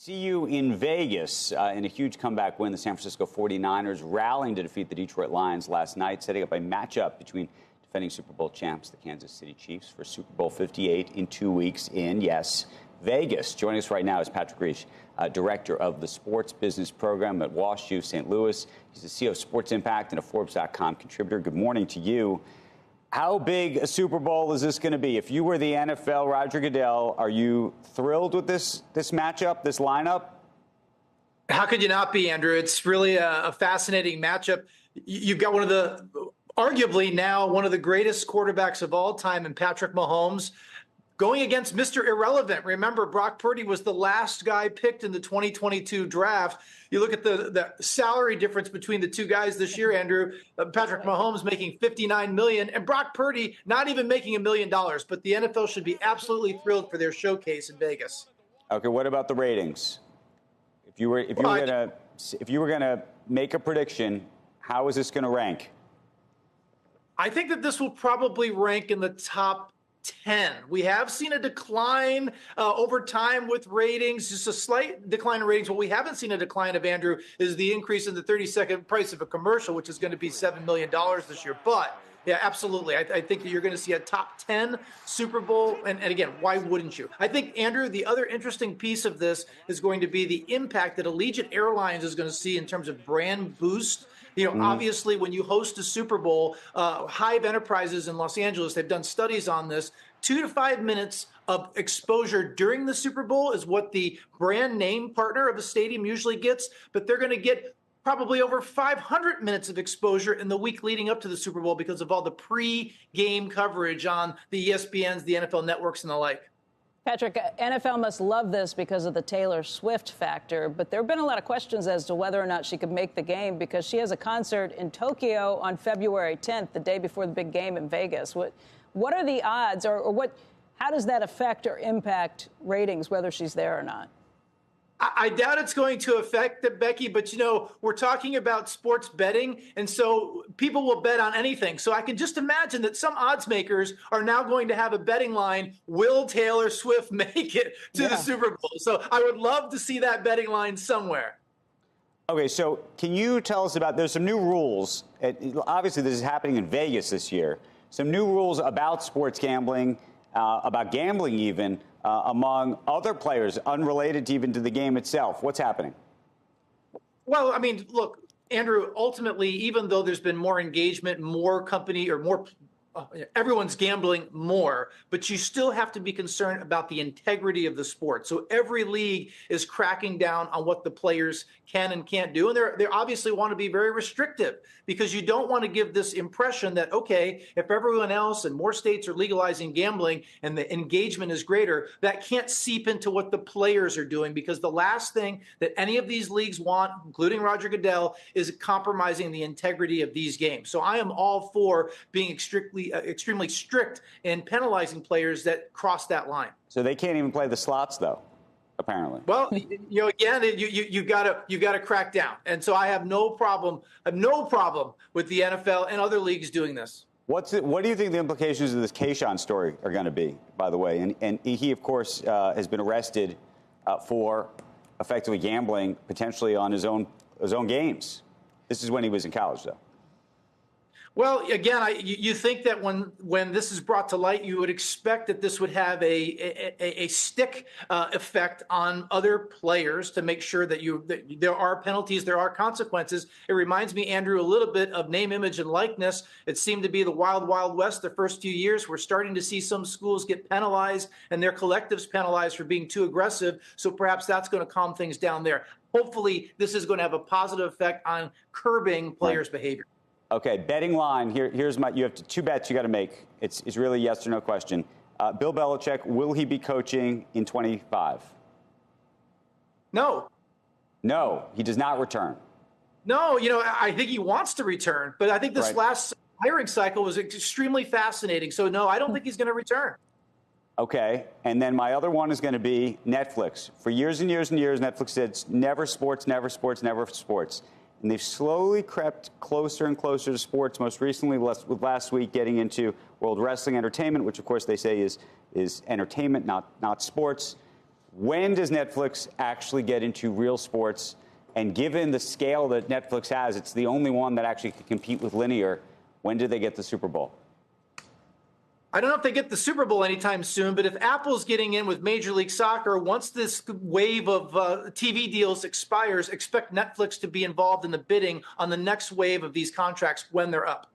See you in Vegas in a huge comeback win. The San Francisco 49ers rallying to defeat the Detroit Lions last night, setting up a matchup between defending Super Bowl champs, the Kansas City Chiefs, for Super Bowl 58 in 2 weeks in, yes, Vegas. Joining us right now is Patrick Reich, director of the sports business program at WashU St. Louis. He's the CEO of Sports Impact and a Forbes.com contributor. Good morning to you. How big a Super Bowl is this going to be? If you were the NFL, Roger Goodell, are you thrilled with this matchup, this lineup? How could you not be, Andrew? It's really a fascinating matchup. You've got arguably now one of the greatest quarterbacks of all time in Patrick Mahomes going against Mr. Irrelevant. Remember, Brock Purdy was the last guy picked in the 2022 draft. You look at the salary difference between the two guys this year, Andrew. Patrick Mahomes making $59 million and Brock Purdy not even making $1 million. But the NFL should be absolutely thrilled for their showcase in Vegas. Okay, what about the ratings? If you were going to make a prediction, how is this going to rank? I think that this will probably rank in the top 10. We have seen a decline over time with ratings, just a slight decline in ratings. What we haven't seen a decline of, Andrew, is the increase in the 30-second price of a commercial, which is going to be $7 million this year. But yeah, absolutely. I think that you're going to see a top 10 Super Bowl. And again, why wouldn't you? I think, Andrew, the other interesting piece of this is going to be the impact that Allegiant Airlines is going to see in terms of brand boost. Obviously, when you host a Super Bowl, Hive Enterprises in Los Angeles, they've done studies on this. 2 to 5 minutes of exposure during the Super Bowl is what the brand name partner of a stadium usually gets, but they're going to get probably over 500 minutes of exposure in the week leading up to the Super Bowl because of all the pre-game coverage on the ESPNs, the NFL networks, and the like. Patrick, NFL must love this because of the Taylor Swift factor, but there have been a lot of questions as to whether or not she could make the game because she has a concert in Tokyo on February 10th, the day before the big game in Vegas. What are the odds, or how does that affect or impact ratings, whether she's there or not? I doubt it's going to affect it, Becky, but, we're talking about sports betting, and so people will bet on anything. So I can just imagine that some odds makers are now going to have a betting line, will Taylor Swift make it to the Super Bowl? So I would love to see that betting line somewhere. Okay, so can you tell us there's some new rules. Obviously, this is happening in Vegas this year. Some new rules about sports gambling, about gambling even, among other players unrelated even to the game itself. What's happening? Well, I mean, look, Andrew, ultimately, even though there's been more engagement, more company or more everyone's gambling more, but you still have to be concerned about the integrity of the sport. So every league is cracking down on what the players can and can't do. And they obviously want to be very restrictive because you don't want to give this impression that, okay, if everyone else and more states are legalizing gambling and the engagement is greater, that can't seep into what the players are doing, because the last thing that any of these leagues want, including Roger Goodell, is compromising the integrity of these games. So I am all for being extremely strict in penalizing players that cross that line. So they can't even play the slots, though, apparently. Well, again, you gotta crack down, and so I have no problem with the NFL and other leagues doing this. What do you think the implications of this Keyshawn story are going to be, by the way? And he, of course, has been arrested for effectively gambling, potentially on his own games. This is when he was in college, though. Well, again, you think that when this is brought to light, you would expect that this would have a stick effect on other players to make sure that there are penalties, there are consequences. It reminds me, Andrew, a little bit of name, image, and likeness. It seemed to be the wild, wild west the first few years. We're starting to see some schools get penalized and their collectives penalized for being too aggressive. So perhaps that's going to calm things down there. Hopefully, this is going to have a positive effect on curbing players' behavior. Okay, betting line. Here's you have two bets you got to make. It's really a yes or no question. Bill Belichick, will he be coaching in 25? No. No, he does not return. No, I think he wants to return, but I think this last hiring cycle was extremely fascinating. So no, I don't think he's going to return. Okay, and then my other one is going to be Netflix. For years and years and years, Netflix said never sports, never sports, never sports. And they've slowly crept closer and closer to sports, most recently with last week getting into World Wrestling Entertainment, which, of course, they say is entertainment, not sports. When does Netflix actually get into real sports? And given the scale that Netflix has, it's the only one that actually can compete with linear. When do they get the Super Bowl? I don't know if they get the Super Bowl anytime soon, but if Apple's getting in with Major League Soccer, once this wave of TV deals expires, expect Netflix to be involved in the bidding on the next wave of these contracts when they're up.